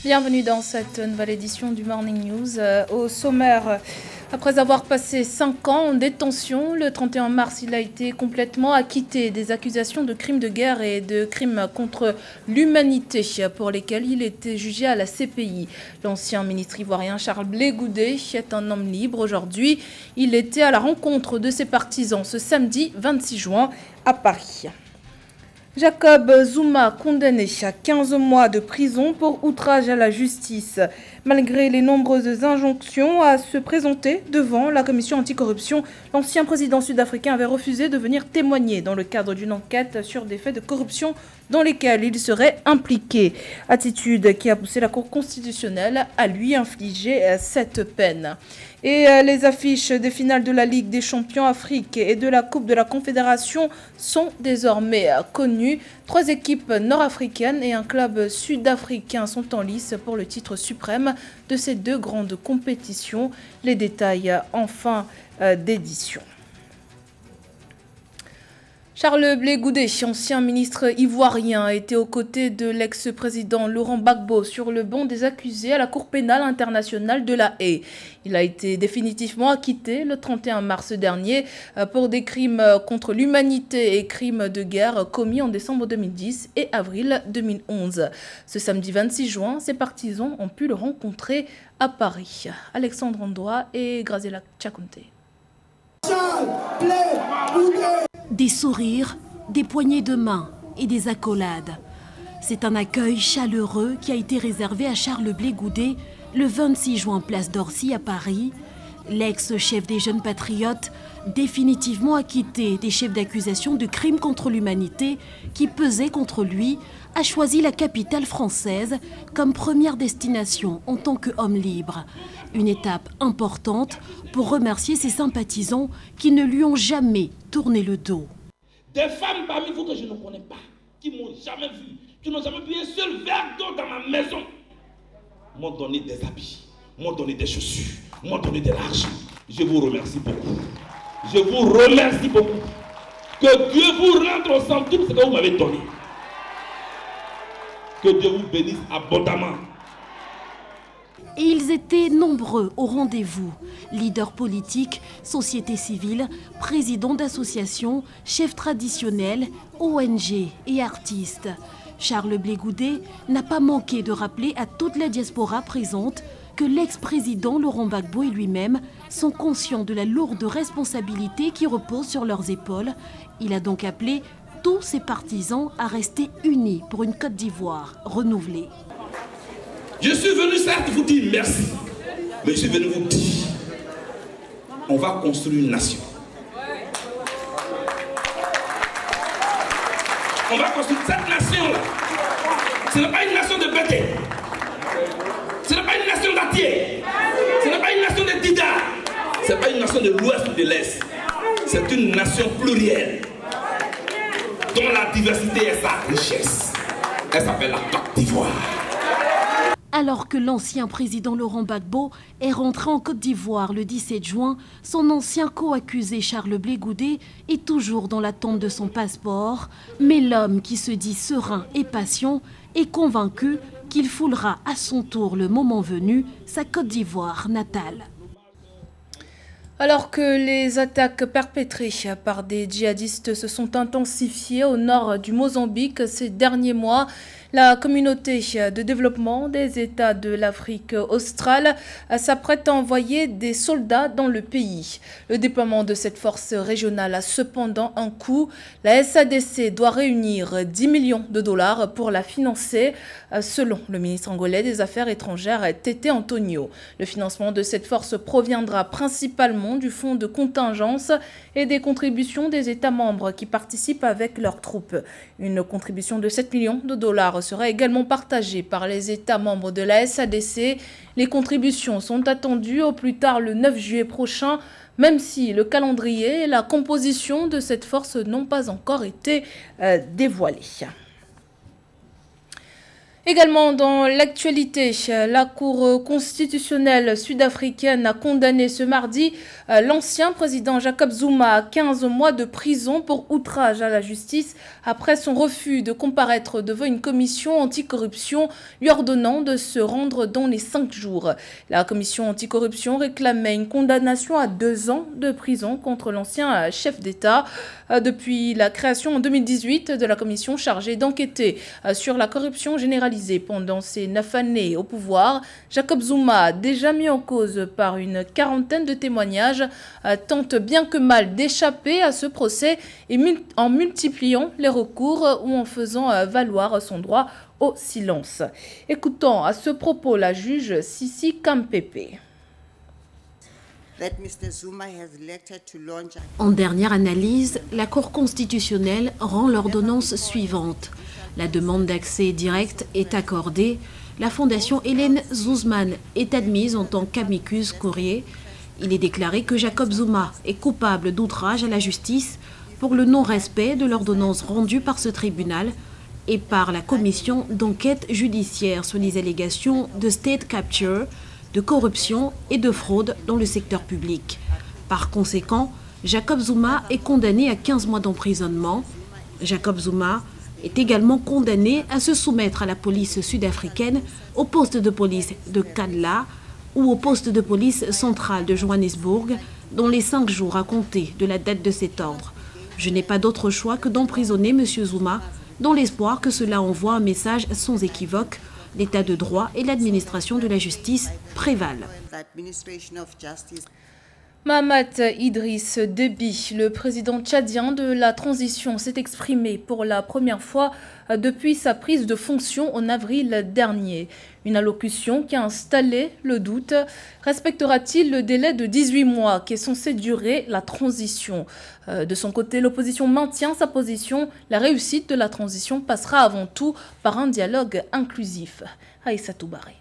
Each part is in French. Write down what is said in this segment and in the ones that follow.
Bienvenue dans cette nouvelle édition du Morning News. Au sommaire, après avoir passé 5 ans en détention, le 31 mars, il a été complètement acquitté des accusations de crimes de guerre et de crimes contre l'humanité pour lesquels il était jugé à la CPI. L'ancien ministre ivoirien Charles Blé Goudé est un homme libre aujourd'hui. Il était à la rencontre de ses partisans ce samedi 26 juin à Paris. Jacob Zuma condamné à 15 mois de prison pour outrage à la justice. Malgré les nombreuses injonctions à se présenter devant la commission anticorruption, l'ancien président sud-africain avait refusé de venir témoigner dans le cadre d'une enquête sur des faits de corruption dans lesquels il serait impliqué. Attitude qui a poussé la Cour constitutionnelle à lui infliger cette peine. Et les affiches des finales de la Ligue des champions Afrique et de la Coupe de la Confédération sont désormais connues. 3 équipes nord-africaines et un club sud-africain sont en lice pour le titre suprême de ces 2 grandes compétitions. Les détails en fin d'édition. Charles Blé Goudé, ancien ministre ivoirien, était aux côtés de l'ex-président Laurent Gbagbo sur le banc des accusés à la Cour pénale internationale de La Haye. Il a été définitivement acquitté le 31 mars dernier pour des crimes contre l'humanité et crimes de guerre commis en décembre 2010 et avril 2011. Ce samedi 26 juin, ses partisans ont pu le rencontrer à Paris. Alexandre Andoua et Graziella Tchakonte. Des sourires, des poignées de main et des accolades. C'est un accueil chaleureux qui a été réservé à Charles Blé Goudé le 26 juin place d'Orcy à Paris. L'ex-chef des Jeunes Patriotes, définitivement acquitté des chefs d'accusation de crimes contre l'humanité qui pesaient contre lui, a choisi la capitale française comme première destination en tant qu'homme libre. Une étape importante pour remercier ses sympathisants qui ne lui ont jamais tourné le dos. Des femmes parmi vous que je ne connais pas, qui m'ont jamais vu, qui n'ont jamais bu un seul verre d'eau dans ma maison, m'ont donné des habits, m'ont donné des chaussures, m'ont donné de l'argent. Je vous remercie beaucoup. Je vous remercie beaucoup. Que Dieu vous rende au centime ce que vous m'avez donné. Que Dieu vous bénisse abondamment. Et ils étaient nombreux au rendez-vous. Leaders politiques, société civile, présidents d'associations, chefs traditionnels, ONG et artistes. Charles Blé Goudé n'a pas manqué de rappeler à toute la diaspora présente que l'ex-président Laurent Gbagbo et lui-même sont conscients de la lourde responsabilité qui repose sur leurs épaules. Il a donc appelé tous ses partisans à rester unis pour une Côte d'Ivoire renouvelée. Je suis venu certes vous dire merci, mais je suis venu vous dire, on va construire une nation. On va construire cette nation-là. Ce n'est pas une nation de bêtés. Ce n'est pas une nation d'Atier. Ce n'est pas une nation de Dida. Ce n'est pas une nation de l'Ouest ou de l'Est. C'est une nation plurielle, dont la diversité est sa richesse. Elle s'appelle la Côte d'Ivoire. Alors que l'ancien président Laurent Gbagbo est rentré en Côte d'Ivoire le 17 juin, son ancien co-accusé Charles Blé Goudé est toujours dans l'attente de son passeport. Mais l'homme qui se dit serein et patient est convaincu qu'il foulera à son tour le moment venu sa Côte d'Ivoire natale. Alors que les attaques perpétrées par des djihadistes se sont intensifiées au nord du Mozambique ces derniers mois, la communauté de développement des États de l'Afrique australe s'apprête à envoyer des soldats dans le pays. Le déploiement de cette force régionale a cependant un coût. La SADC doit réunir 10 millions de dollars pour la financer, selon le ministre angolais des Affaires étrangères Tété Antonio. Le financement de cette force proviendra principalement du fonds de contingence et des contributions des États membres qui participent avec leurs troupes. Une contribution de 7 millions de dollars sera également partagée par les États membres de la SADC. Les contributions sont attendues au plus tard le 9 juillet prochain, même si le calendrier et la composition de cette force n'ont pas encore été dévoilés. Également dans l'actualité, la Cour constitutionnelle sud-africaine a condamné ce mardi l'ancien président Jacob Zuma à 15 mois de prison pour outrage à la justice après son refus de comparaître devant une commission anticorruption lui ordonnant de se rendre dans les 5 jours. La commission anticorruption réclamait une condamnation à 2 ans de prison contre l'ancien chef d'État. Depuis la création en 2018 de la commission chargée d'enquêter sur la corruption généralisée pendant ses 9 années au pouvoir, Jacob Zuma, déjà mis en cause par une quarantaine de témoignages, tente bien que mal d'échapper à ce procès et en multipliant les recours ou en faisant valoir son droit au silence. Écoutons à ce propos la juge Sisi Kampepe. En dernière analyse, la Cour constitutionnelle rend l'ordonnance suivante. La demande d'accès direct est accordée. La fondation Hélène Suzman est admise en tant qu'amicus curiae. Il est déclaré que Jacob Zuma est coupable d'outrage à la justice pour le non-respect de l'ordonnance rendue par ce tribunal et par la commission d'enquête judiciaire sur les allégations de state capture, de corruption et de fraude dans le secteur public. Par conséquent, Jacob Zuma est condamné à 15 mois d'emprisonnement. Jacob Zuma est également condamné à se soumettre à la police sud-africaine, au poste de police de Kadla ou au poste de police centrale de Johannesburg dans les 5 jours à compter de la date de cet ordre. Je n'ai pas d'autre choix que d'emprisonner M. Zuma dans l'espoir que cela envoie un message sans équivoque. L'état de droit et l'administration de la justice prévalent. Mahamat Idriss Déby, le président tchadien de la transition, s'est exprimé pour la première fois depuis sa prise de fonction en avril dernier. Une allocution qui a installé le doute. Respectera-t-il le délai de 18 mois qui est censé durer la transition? De son côté, l'opposition maintient sa position. La réussite de la transition passera avant tout par un dialogue inclusif. Aïssatou Baré.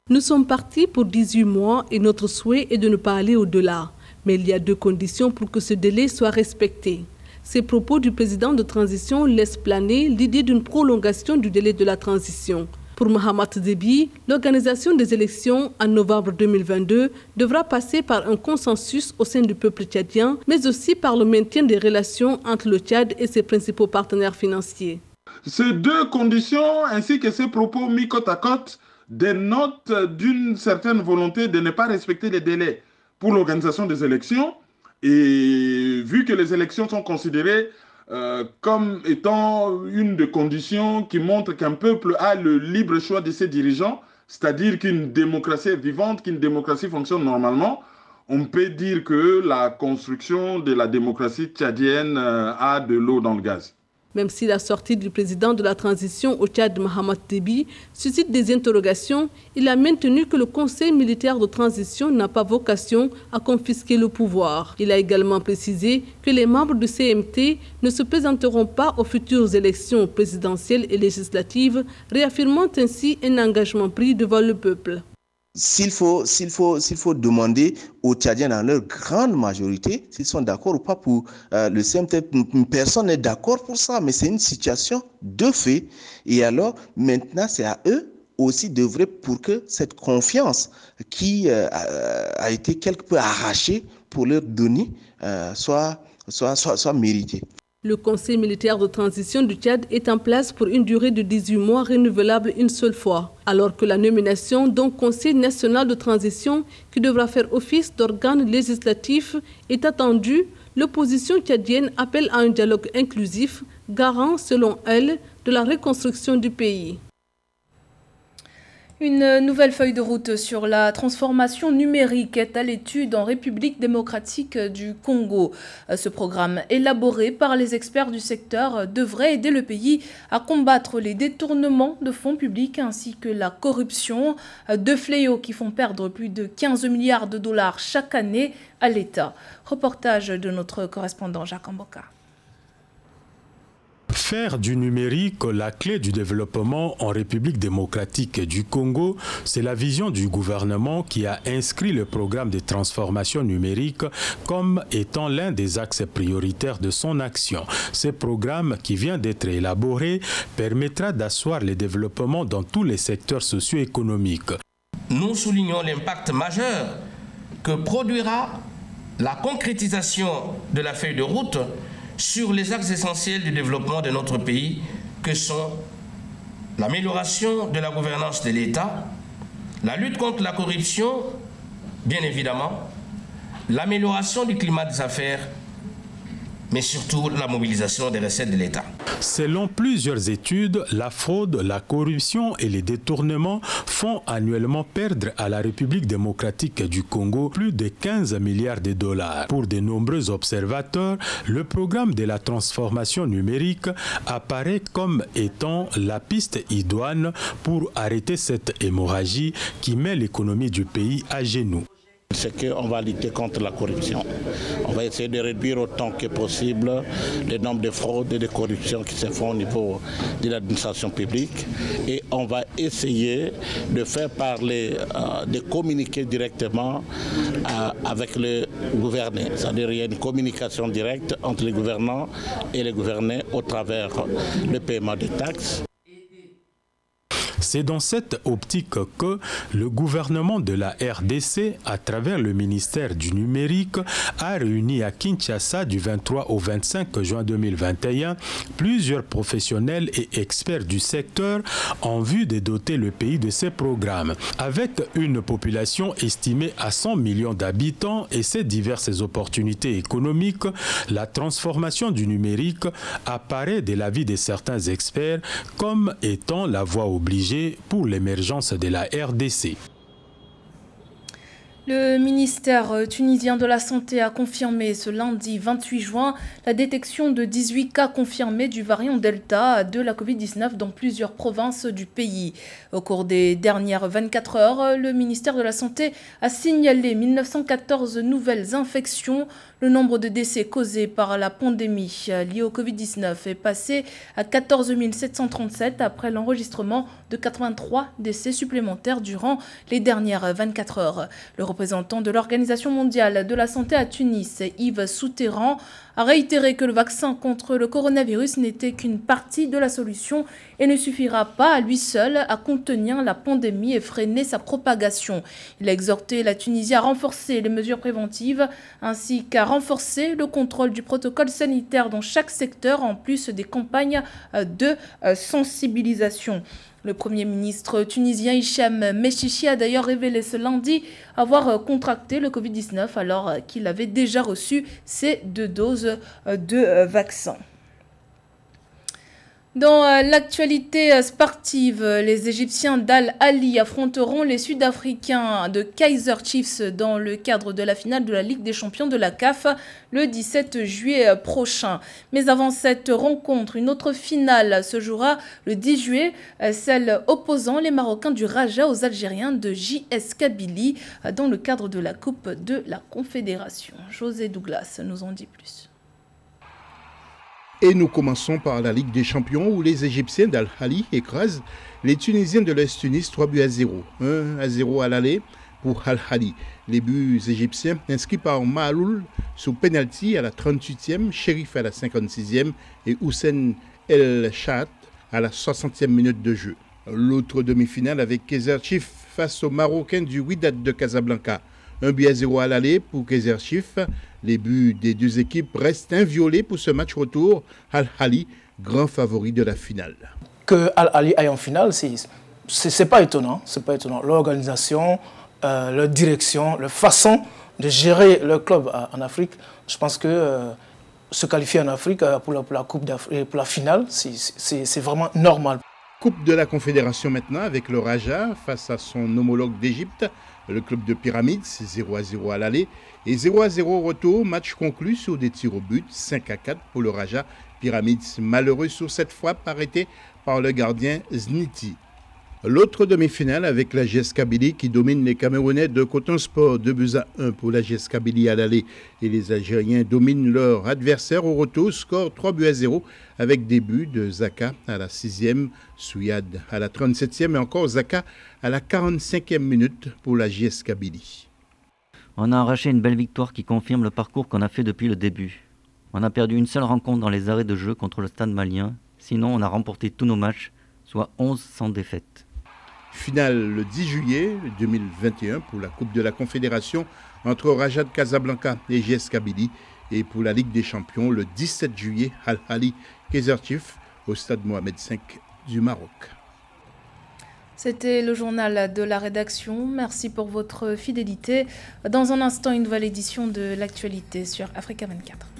Nous sommes partis pour 18 mois et notre souhait est de ne pas aller au-delà. Mais il y a 2 conditions pour que ce délai soit respecté. Ces propos du président de transition laissent planer l'idée d'une prolongation du délai de la transition. Pour Mahamat Déby, l'organisation des élections en novembre 2022 devra passer par un consensus au sein du peuple tchadien, mais aussi par le maintien des relations entre le Tchad et ses principaux partenaires financiers. Ces 2 conditions ainsi que ces propos mis côte à côte dénotent d'une certaine volonté de ne pas respecter les délais pour l'organisation des élections. Et vu que les élections sont considérées comme étant une des conditions qui montrent qu'un peuple a le libre choix de ses dirigeants, c'est-à-dire qu'une démocratie est vivante, qu'une démocratie fonctionne normalement, on peut dire que la construction de la démocratie tchadienne a de l'eau dans le gaz. Même si la sortie du président de la transition au Tchad, Mahamat Déby, suscite des interrogations, il a maintenu que le Conseil militaire de transition n'a pas vocation à confisquer le pouvoir. Il a également précisé que les membres du CMT ne se présenteront pas aux futures élections présidentielles et législatives, réaffirmant ainsi un engagement pris devant le peuple. S'il faut demander aux Tchadiens dans leur grande majorité s'ils sont d'accord ou pas pour le CMT, personne n'est d'accord pour ça, mais c'est une situation de fait. Et alors, maintenant, c'est à eux aussi d'œuvrer pour que cette confiance qui a été quelque peu arrachée pour leur donner soit méritée. Le Conseil militaire de transition du Tchad est en place pour une durée de 18 mois renouvelable une seule fois, alors que la nomination d'un Conseil national de transition qui devra faire office d'organe législatif est attendue. L'opposition tchadienne appelle à un dialogue inclusif, garant, selon elle, de la reconstruction du pays. Une nouvelle feuille de route sur la transformation numérique est à l'étude en République démocratique du Congo. Ce programme, élaboré par les experts du secteur, devrait aider le pays à combattre les détournements de fonds publics ainsi que la corruption, 2 fléaux qui font perdre plus de 15 milliards de dollars chaque année à l'État. Reportage de notre correspondant Jacques Amboka. Faire du numérique la clé du développement en République démocratique du Congo, c'est la vision du gouvernement qui a inscrit le programme de transformation numérique comme étant l'un des axes prioritaires de son action. Ce programme, qui vient d'être élaboré, permettra d'asseoir le développement dans tous les secteurs socio-économiques. Nous soulignons l'impact majeur que produira la concrétisation de la feuille de route sur les axes essentiels du développement de notre pays, que sont l'amélioration de la gouvernance de l'État, la lutte contre la corruption, bien évidemment, l'amélioration du climat des affaires, mais surtout la mobilisation des recettes de l'État. Selon plusieurs études, la fraude, la corruption et les détournements font annuellement perdre à la République démocratique du Congo plus de 15 milliards de dollars. Pour de nombreux observateurs, le programme de la transformation numérique apparaît comme étant la piste idoine pour arrêter cette hémorragie qui met l'économie du pays à genoux. C'est qu'on va lutter contre la corruption. On va essayer de réduire autant que possible le nombre de fraudes et de corruptions qui se font au niveau de l'administration publique. Et on va essayer de faire parler, de communiquer directement avec le gouverné. C'est-à-dire qu'il y a une communication directe entre les gouvernants et les gouvernés au travers le paiement des taxes. C'est dans cette optique que le gouvernement de la RDC, à travers le ministère du numérique, a réuni à Kinshasa du 23 au 25 juin 2021 plusieurs professionnels et experts du secteur en vue de doter le pays de ces programmes. Avec une population estimée à 100 millions d'habitants et ses diverses opportunités économiques, la transformation du numérique apparaît de l'avis de certains experts comme étant la voie obligée pour l'émergence de la RDC. Le ministère tunisien de la Santé a confirmé ce lundi 28 juin la détection de 18 cas confirmés du variant Delta de la Covid-19 dans plusieurs provinces du pays. Au cours des dernières 24 heures, le ministère de la Santé a signalé 1914 nouvelles infections. Le nombre de décès causés par la pandémie liée au Covid-19 est passé à 14 737 après l'enregistrement de 83 décès supplémentaires durant les dernières 24 heures. Le représentant de l'Organisation mondiale de la santé à Tunis, Yves Souterran, a réitéré que le vaccin contre le coronavirus n'était qu'une partie de la solution et ne suffira pas à lui seul à contenir la pandémie et freiner sa propagation. Il a exhorté la Tunisie à renforcer les mesures préventives ainsi qu'à renforcer le contrôle du protocole sanitaire dans chaque secteur en plus des campagnes de sensibilisation. Le Premier ministre tunisien Hicham Mechichi a d'ailleurs révélé ce lundi avoir contracté le Covid-19 alors qu'il avait déjà reçu ses 2 doses de vaccin. Dans l'actualité sportive, les Égyptiens d'Al Ahly affronteront les Sud-Africains de Kaizer Chiefs dans le cadre de la finale de la Ligue des champions de la CAF le 17 juillet prochain. Mais avant cette rencontre, une autre finale se jouera le 10 juillet, celle opposant les Marocains du Raja aux Algériens de JS Kabylie dans le cadre de la Coupe de la Confédération. José Douglas nous en dit plus. Et nous commençons par la Ligue des Champions où les Égyptiens d'Al Ahly écrasent les Tunisiens de l'Est Tunis 3-0. 1-0 à l'aller pour Al Ahly. Les buts égyptiens inscrits par Mahaloul sous penalty à la 38e, Chérif à la 56e et Houssen El Chat à la 60e minute de jeu. L'autre demi-finale avec Kaizer Chiefs face aux Marocains du Wydad de Casablanca. 1-0 à l'aller pour Kaizer Chiefs. Les buts des deux équipes restent inviolés pour ce match retour. Al Ahly, grand favori de la finale. Que Al Ahly aille en finale, c'est pas étonnant. C'est pas étonnant. L'organisation, leur direction, leur façon de gérer leur club en Afrique, je pense que se qualifier en Afrique pour la Coupe d'Afrique, pour la finale, c'est vraiment normal. Coupe de la Confédération maintenant avec le Raja face à son homologue d'Égypte, le club de Pyramides, 0-0 à l'aller et 0-0 au retour. Match conclu sur des tirs au but, 5-4 pour le Raja. Pyramides malheureux sur cette fois arrêté par le gardien Zniti. L'autre demi-finale avec la GS Kabylie qui domine les Camerounais de Coton Sport, 2-1 pour la GS Kabylie à l'aller. Et les Algériens dominent leur adversaire au retour, score 3-0 avec des buts de Zaka à la 6e, Souyad à la 37e et encore Zaka à la 45e minute pour la GS Kabylie. On a arraché une belle victoire qui confirme le parcours qu'on a fait depuis le début. On a perdu une seule rencontre dans les arrêts de jeu contre le Stade malien, sinon on a remporté tous nos matchs, soit 11 sans défaite. Finale le 10 juillet 2021 pour la Coupe de la Confédération entre Raja de Casablanca et GS Kabylie. Et pour la Ligue des Champions, le 17 juillet, Al Ahly Kaizer Chiefs au stade Mohamed V du Maroc. C'était le journal de la rédaction. Merci pour votre fidélité. Dans un instant, une nouvelle édition de l'actualité sur Africa 24.